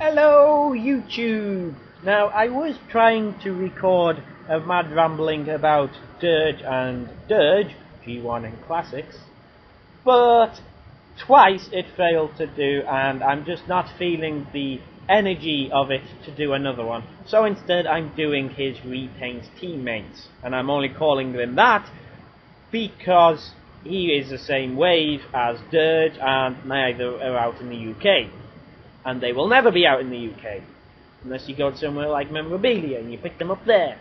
Hello, YouTube! Now, I was trying to record a mad rambling about Dirge and Dirge, G1 and Classics, but twice it failed to do, and I'm just not feeling the energy of it to do another one. So instead, I'm doing his REPAINTS teammates, and I'm only calling them that because he is the same wave as Dirge, and neither are out in the UK. And they will never be out in the UK unless you go somewhere like Memorabilia and you pick them up there.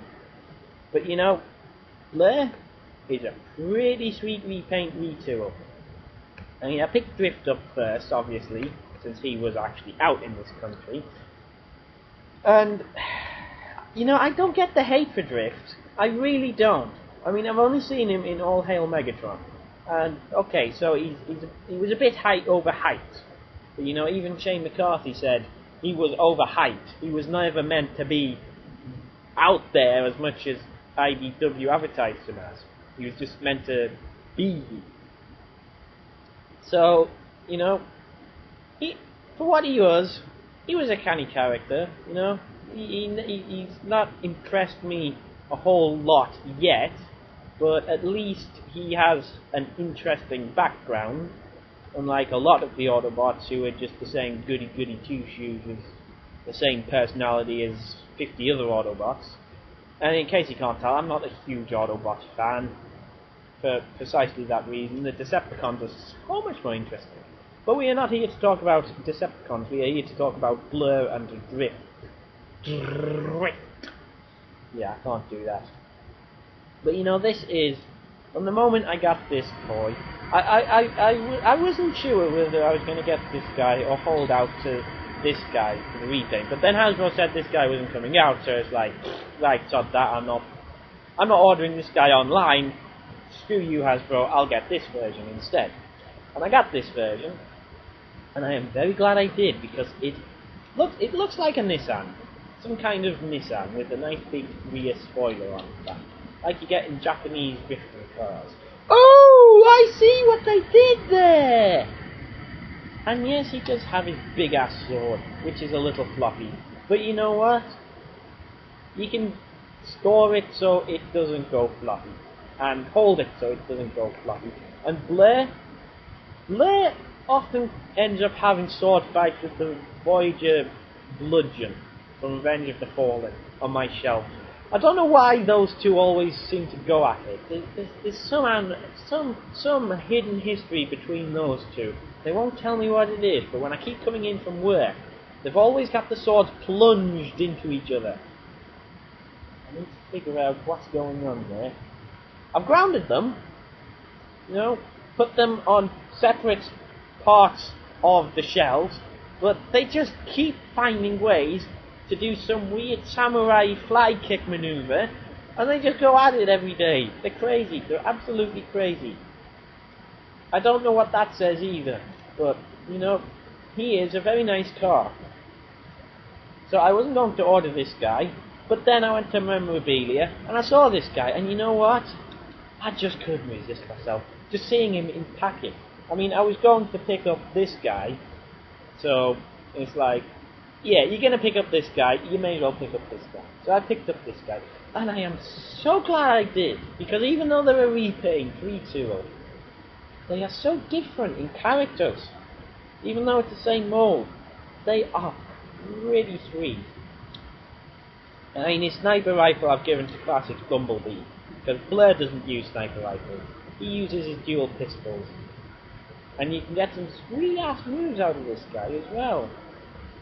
But you know, Blurr is a pretty sweet repaint retool. I mean, I picked Drift up first, obviously, since he was actually out in this country. And you know, I don't get the hate for Drift. I really don't. I mean, I've only seen him in All Hail Megatron, and okay, so he was a bit overhyped. But you know, even Shane McCarthy said he was overhyped. He was never meant to be out there as much as IDW advertised him as. He was just meant to be. So, you know, for what he was a canny character. You know, he's not impressed me a whole lot yet, but at least he has an interesting background. Unlike a lot of the Autobots who are just the same goody-goody two-shoes with the same personality as 50 other Autobots. And in case you can't tell, I'm not a huge Autobot fan for precisely that reason. The Decepticons are so much more interesting. But we are not here to talk about Decepticons, we are here to talk about Blurr and Drift. Yeah, I can't do that. But you know, this is, from the moment I got this toy, I wasn't sure whether I was going to get this guy or hold out to this guy for the repaint. But then Hasbro said this guy wasn't coming out, so it's like, right, sod that, I'm not ordering this guy online. Screw you, Hasbro, I'll get this version instead. And I got this version, and I am very glad I did, because it looks like a Nissan. Some kind of Nissan with a nice big rear spoiler on the back, like you get in Japanese drifting cars. Oh, I see what they did there! And yes, he does have his big-ass sword, which is a little floppy. But you know what? You can store it so it doesn't go floppy. And hold it so it doesn't go floppy. And Blurr often ends up having sword fights with the Voyager Bludgeon from Revenge of the Fallen on my shelf. I don't know why those two always seem to go at it. There's some hidden history between those two. They won't tell me what it is, but when I keep coming in from work, they've always got the swords plunged into each other. I need to figure out what's going on there. I've grounded them, you know, put them on separate parts of the shelves, but they just keep finding ways to do some weird samurai fly kick maneuver, and they just go at it every day. They're crazy. They're absolutely crazy. I don't know what that says either, but, you know, he is a very nice car. So I wasn't going to order this guy, but then I went to Memorabilia, and I saw this guy, and you know what? I just couldn't resist myself. Just seeing him in packet. I mean, I was going to pick up this guy, so it's like, yeah, you're going to pick up this guy, you may as well pick up this guy. So I picked up this guy, and I am so glad I did, because even though they're a repaint, retool, they are so different in characters. Even though it's the same mold, they are pretty sweet. I mean, his sniper rifle I've given to Classic Bumblebee, because Blurr doesn't use sniper rifles. He uses his dual pistols. And you can get some sweet-ass moves out of this guy as well.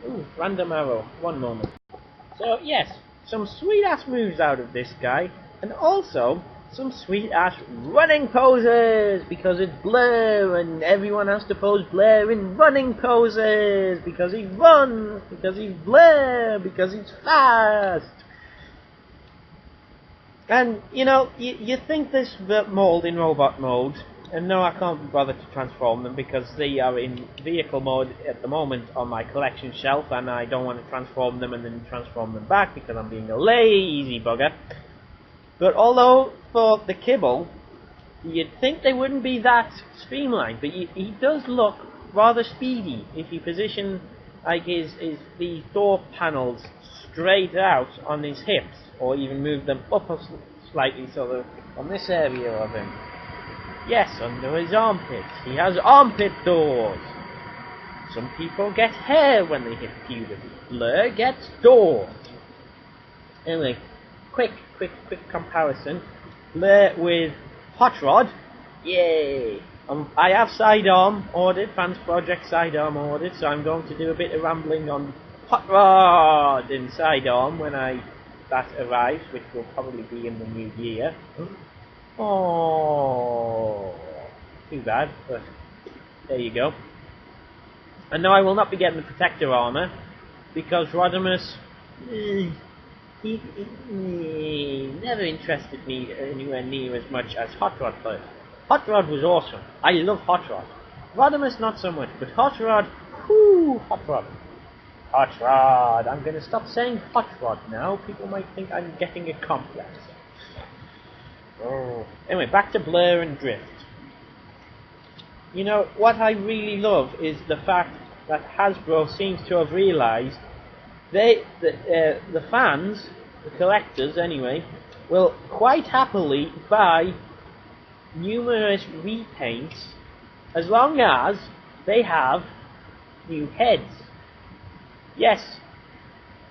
Ooh, random arrow. One moment. So, yes, some sweet-ass moves out of this guy, and also some sweet-ass running poses, because it's Blurr, and everyone has to pose Blurr in running poses, because he runs, because he's Blurr, because he's fast. And, you know, you think this mold in robot mode, and no, I can't be bothered to transform them because they are in vehicle mode at the moment on my collection shelf, and I don't want to transform them and then transform them back because I'm being a lazy bugger. But although for the kibble, you'd think they wouldn't be that streamlined, but he does look rather speedy if you position like the door panels straight out on his hips, or even move them up slightly so they're on this area of him. Yes, under his armpits. He has armpit doors. Some people get hair when they hit puberty. Blurr gets doors. Anyway, quick comparison. Blurr with Hot Rod. Yay! I have sidearm ordered, Fans Project sidearm ordered, so I'm going to do a bit of rambling on Hot Rod and sidearm when that arrives, which will probably be in the new year. Oh, too bad, but there you go. And no, I will not be getting the protector armor, because Rodimus, he never interested me anywhere near as much as Hot Rod does. Hot Rod was awesome. I love Hot Rod. Rodimus not so much, but Hot Rod, whoo, Hot Rod. Hot Rod. I'm going to stop saying Hot Rod now. People might think I'm getting a complex. Oh. Anyway, back to Blurr and Drift. You know, what I really love is the fact that Hasbro seems to have realised the fans, the collectors anyway, will quite happily buy numerous repaints as long as they have new heads. Yes,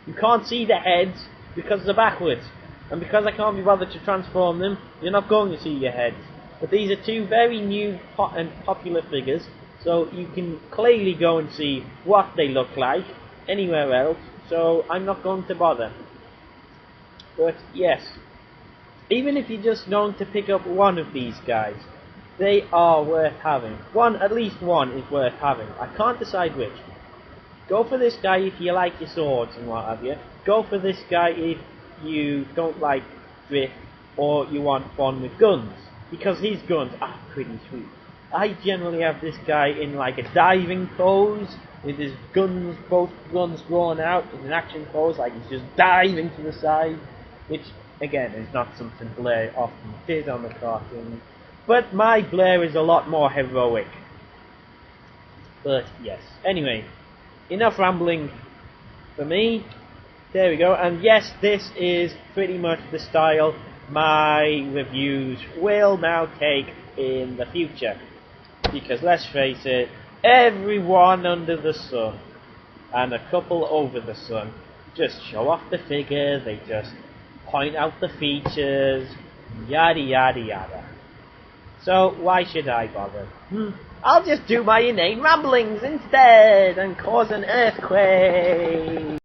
you can't see the heads because they're backwards, and because I can't be bothered to transform them, you're not going to see your heads. But these are two very new and popular figures, so you can clearly go and see what they look like anywhere else, so I'm not going to bother. But yes, even if you're just going to pick up one of these guys, they are worth having. At least one is worth having. I can't decide which. Go for this guy if you like your swords and what have you. Go for this guy if you don't like Drift or you want one with guns, because his guns are pretty sweet. I generally have this guy in like a diving pose with his guns, both guns drawn out in an action pose, like he's just diving to the side, which again is not something Blurr often did on the cartoon. But my Blurr is a lot more heroic. But yes, anyway, enough rambling for me. There we go, and yes, this is pretty much the style my reviews will now take in the future. Because let's face it, everyone under the sun, and a couple over the sun, just show off the figure, they just point out the features, yada yada yada. So why should I bother? I'll just do my inane ramblings instead and cause an earthquake.